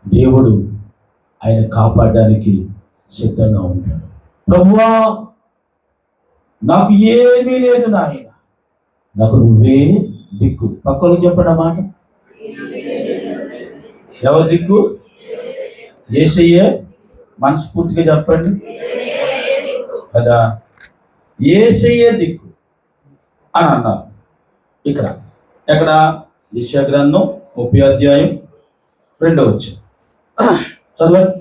దేవుడు ఆయన కాపాడడానికి సిద్ధంగా ఉంటాడు. ప్రభువా, నాకు ఏమీ లేదు నాయన, నాకు నువ్వే దిక్కు. పక్కకు చెప్పండి మాట. ఎవరు దిక్కు? యేసయ్యే. మనస్ఫూర్తిగా చెప్పండి కదా, యేసయ్యే దిక్కు అని అన్నారు. ఇక్కడ ఎక్కడ? యెషయా గ్రంథం 30 అధ్యాయం 2 చదవండి.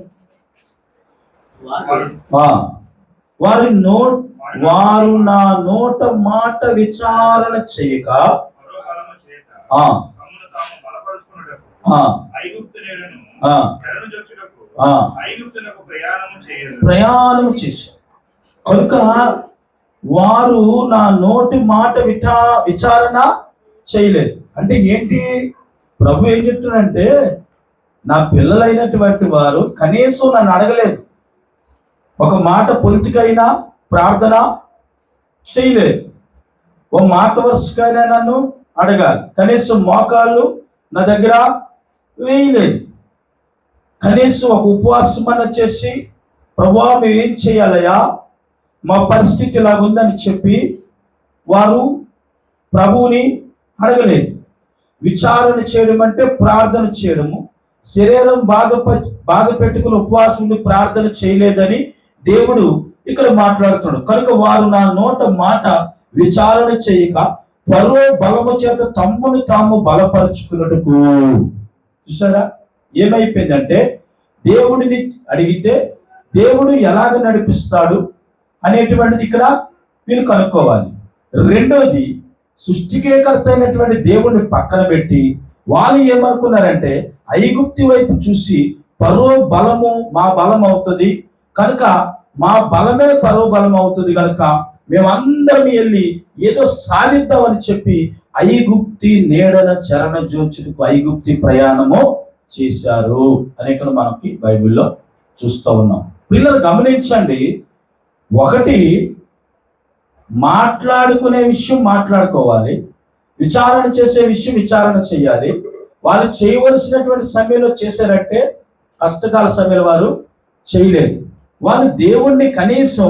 వారు నా నోట మాట విచారణ చేయక ప్రయాణం చేశారు కనుక వారు నా నోటి మాట విచారణ చేయలేదు. అంటే ఏంటి? ప్రభు ఏం చెప్తున్నాడంటే, నా పిల్లలైనటువంటి వారు కనీసం నన్ను అడగలేదు, ఒక మాట పొలిటికైనా ప్రార్థన చేయలేదు, ఓ మాట వరుసకైనా నన్ను అడగాలి, కనీసం మోకాళ్ళు నా దగ్గర వేయలేదు, కనీసం ఒక ఉపవాసం అన్న చేసి ప్రభువా మేము ఏం చేయాలయ్యా, మా పరిస్థితి ఇలా ఉందని చెప్పి వారు ప్రభువుని అడగలేదు. విచారణ చేయడం అంటే ప్రార్థన చేయడము. శరీరం బాధ పెట్టుకుని ఉపవాసం ఉండి ప్రార్థన చేయలేదని దేవుడు ఇక్కడ మాట్లాడుతున్నాడు. కనుక వారు నా నోట మాట విచారణ చేయక పరో బలము చేత తమ్మును తాము బలపరుచుకున్నట్టుకు. చూసారా ఏమైపోయిందంటే, దేవుడిని అడిగితే దేవుడు ఎలాగ నడిపిస్తాడు అనేటువంటిది ఇక్కడ వీళ్ళు కనుక్కోవాలి. రెండోది, సృష్టికేకర్త అయినటువంటి దేవుడిని పక్కన పెట్టి వాళ్ళు ఏమనుకున్నారంటే, ఐగుప్తి వైపు చూసి పరో బలము మా బలం అవుతుంది కనుక, మా బలమే పరో బలం అవుతుంది కనుక మేమందరం వెళ్ళి ఏదో సాధిద్దామని చెప్పి ఐగుప్తి నీడన చరణ జోచుటకు ఐగుప్తి ప్రయాణము చేశారు అని ఇక్కడ మనకి బైబిల్లో చూస్తూ ఉన్నాం. పిల్లలు గమనించండి, ఒకటి మాట్లాడుకునే విషయం మాట్లాడుకోవాలి, విచారణ చేసే విషయం విచారణ చేయాలి. వాళ్ళు చేయవలసినటువంటి సమయంలో చేశారంటే కష్టకాల సమయంలో వారు చేయలేదు. వాళ్ళు దేవుణ్ణి కనీసం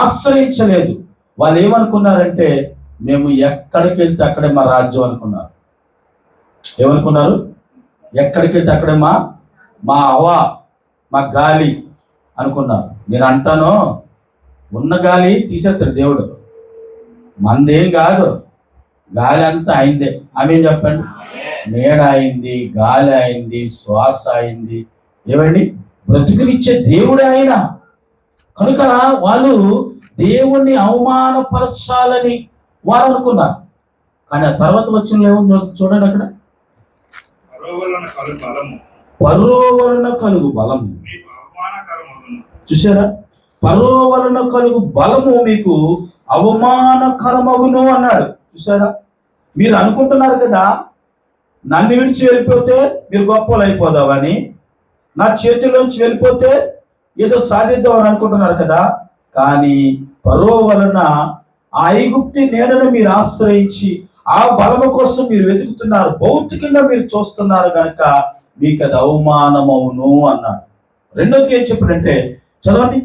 ఆశ్రయించలేదు. వాళ్ళు ఏమనుకున్నారంటే, మేము ఎక్కడికి వెళ్తే అక్కడే మా రాజ్యం అనుకున్నారు. ఏమనుకున్నారు? ఎక్కడికి వెళ్తే అక్కడే మా హవా, మా గాలి అనుకున్నారు. నేను అంటాను, ఉన్న గాలి తీసేస్తాడు దేవుడు, మందేం కాదు, గాలి అంతా అయిందే. ఆమె చెప్పండి. నీడ అయింది, గాలి అయింది, శ్వాస అయింది, ఏమండి బ్రతుకునిచ్చే దేవుడే ఆయన. కనుక వాళ్ళు దేవుణ్ణి అవమానపరచాలని వారు అనుకున్నారు. కానీ ఆ తర్వాత వచ్చిన ఏమో చూడండి, అక్కడ పరో వలన కలుగు బలము. చూసారా? పరో వలన కలుగు బలము మీకు అవమానకరమగును అన్నాడు. చూసారా? మీరు అనుకుంటున్నారు కదా, నన్ను విడిచి వెళ్ళిపోతే మీరు గొప్పలు అయిపోదామని, నా చేతిలోంచి వెళ్ళిపోతే ఏదో సాధిద్దామని అనుకుంటున్నారు కదా. కానీ పరో వలన ఆ ఐగుప్తి నీడను మీరు ఆశ్రయించి ఆ బలము కోసం మీరు వెతుకుతున్నారు, భౌతికంగా మీరు చూస్తున్నారు కనుక మీకు అది అవమానమవును అన్నాడు. రెండోది ఏం చెప్పాడంటే, చదవండి.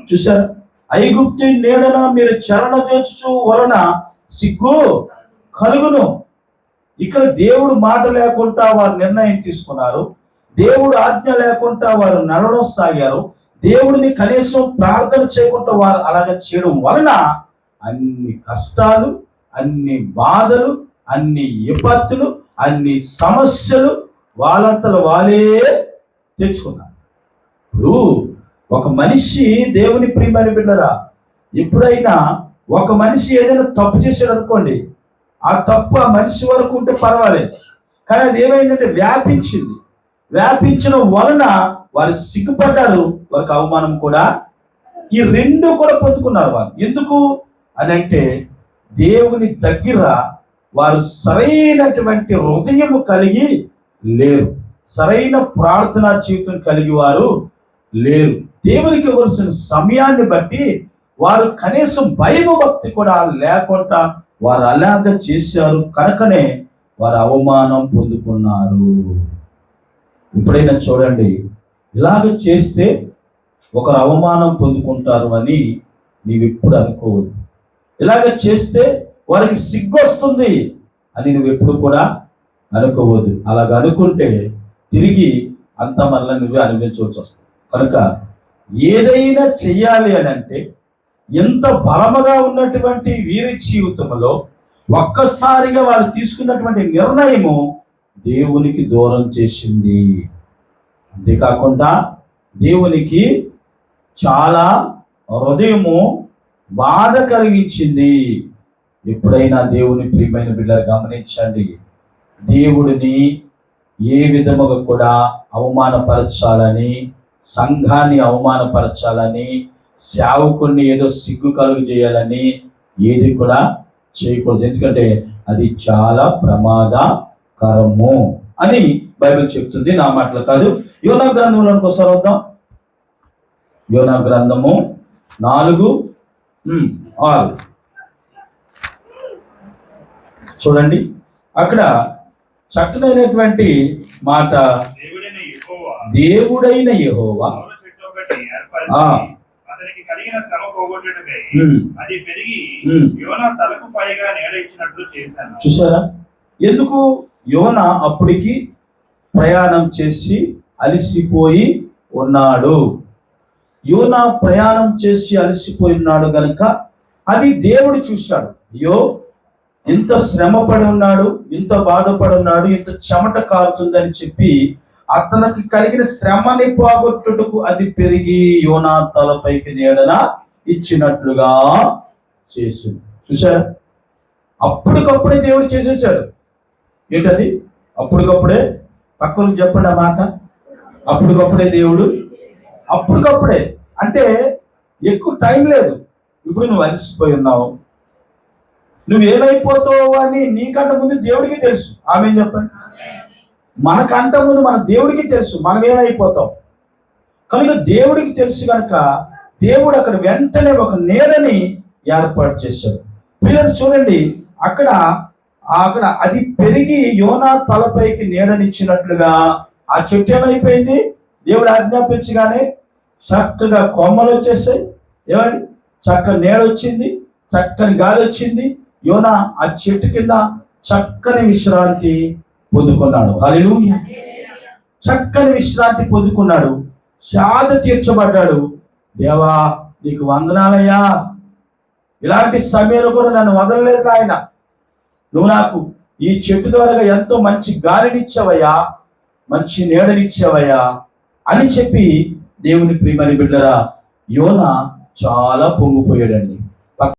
చూసారా? ఐగుప్తి నీడన మీరు చరణ జోచుచు వలన సిగ్గు కలుగును. ఇక్కడ దేవుడు మాట లేకుండా వారు నిర్ణయం తీసుకున్నారు, దేవుడు ఆజ్ఞ లేకుండా వారు నడవడం సాగారు, దేవుడిని కనీసం ప్రార్థన చేయకుండా వారు అలాగ చేయడం వలన అన్ని కష్టాలు, అన్ని బాధలు, అన్ని విపత్తులు, అన్ని సమస్యలు వాళ్ళంతలో వాళ్ళే తెచ్చుకున్నారు. ఇప్పుడు ఒక మనిషి, దేవుని ప్రియమైన బిడ్డరా, ఎప్పుడైనా ఒక మనిషి ఏదైనా తప్పు చేశాడు అనుకోండి, ఆ తప్పు ఆ మనిషి వరకు ఉంటే పర్వాలేదు, కానీ అది ఏమైందంటే వ్యాపించింది. వ్యాపించడం వలన వారు సిగ్గుపడ్డారు, వారికి అవమానం కూడా. ఈ రెండు కూడా పొందుకున్నారు వారు. ఎందుకు అదంటే, దేవుని దగ్గర వారు సరైనటువంటి హృదయము కలిగి లేరు, సరైన ప్రార్థనా జీవితం కలిగి వారు లేరు. దేవునికి ఇవ్వాల్సిన సమయాన్ని బట్టి వారు కనీసం భయభక్తి కూడా లేకుండా వారు అలాగ చేశారు. కనుకనే వారు అవమానం పొందుకున్నారు. ఎప్పుడైనా చూడండి, ఇలాగ చేస్తే ఒకరు అవమానం పొందుకుంటారు అని నీవెప్పుడు అనుకోవద్దు. ఇలాగ చేస్తే వారికి సిగ్గు వస్తుంది అని నువ్వెప్పుడు కూడా అనుకోవద్దు. అలాగ అనుకుంటే తిరిగి అంత మళ్ళీ నువ్వే అనుభవించవలసి వస్తుంది. కనుక ఏదైనా చెయ్యాలి అని అంటే ఎంత బలముగా ఉన్నటువంటి వీరి జీవితంలో ఒక్కసారిగా వారు తీసుకున్నటువంటి నిర్ణయము దేవునికి దూరం చేసింది. అంతేకాకుండా దేవునికి చాలా హృదయము బాధ కలిగించింది. ఎప్పుడైనా దేవుని ప్రియమైన బిడ్డలు గమనించండి, దేవుడిని ఏ విధముగా కూడా అవమానపరచాలని, సంఘాన్ని అవమానపరచాలని, సేవకుడిని ఏదో సిగ్గు కలుగు చేయాలని ఏది కూడా చేయకూడదు. ఎందుకంటే అది చాలా ప్రమాదకరము అని బైబిల్ చెప్తుంది, నా మాటలు కాదు. యోనా గ్రంథంలోకి ఒకసారి వద్దాం. యోనా గ్రంథము 4:6 చూడండి. అక్కడ చక్కనైనటువంటి మాట, దేవుడైన యెహోవా చూసారా? ఎందుకు? యోనా అప్పటికి ప్రయాణం చేసి అలసిపోయి ఉన్నాడు. యోనా ప్రయాణం చేసి అలసిపోయి ఉన్నాడు గనుక అది దేవుడు చూశాడు. అయ్యో, ఇంత శ్రమపడి ఉన్నాడు, ఇంత బాధపడి ఉన్నాడు, ఇంత చెమట కారుతుందని చెప్పి అతనికి కలిగిన శ్రమని పోగొట్టుటకు అది పెరిగి యోనా తలపైకి నీడన ఇచ్చినట్లుగా చేసింది. చూశారు? అప్పటికప్పుడే దేవుడు చేసేసాడు. ఏంటది? అప్పటికప్పుడే. పక్కన చెప్పండి ఆ మాట. అప్పటికప్పుడే దేవుడు, అప్పటికప్పుడే అంటే ఎక్కువ టైం లేదు. ఇప్పుడు నువ్వు అలసిపోయి ఉన్నావు, నువ్వేమైపోతావు అని నీకంట ముందు దేవుడికి తెలుసు. ఆమె చెప్పండి. మనకంట ముందు మన దేవుడికి తెలుసు మనం ఏమైపోతాం. కనుక దేవుడికి తెలుసు కనుక దేవుడు అక్కడ వెంటనే ఒక నీడని ఏర్పాటు చేశాడు. పిల్లలు చూడండి, అక్కడ అది పెరిగి యోనా తలపైకి నీడనిచ్చినట్లుగా ఆ చెట్టు ఏమైపోయింది? దేవుడు ఆజ్ఞాపించగానే చక్కగా కొమ్మలు వచ్చేసాయి. ఏమండి? చక్కని నీడ వచ్చింది, చక్కని గాలి వచ్చింది. యోనా ఆ చెట్టు కింద చక్కని విశ్రాంతి పొందుకున్నాడు. హల్లెలూయా! చక్కని విశ్రాంతి పొందుకున్నాడు, శాద తీర్చబడ్డాడు. దేవా నీకు వందనాలయ్యా, ఇలాంటి సమయంలో కూడా నన్ను వదలలేదు ఆయన. నువ్వు నాకు ఈ చెట్టు ద్వారా ఎంతో మంచి గాలినిచ్చావయ్యా, మంచి నీడనిచ్చావయ్యా అని చెప్పి దేవుని ప్రియమైన బిడ్డరా యోనా చాలా పొంగిపోయాడండి.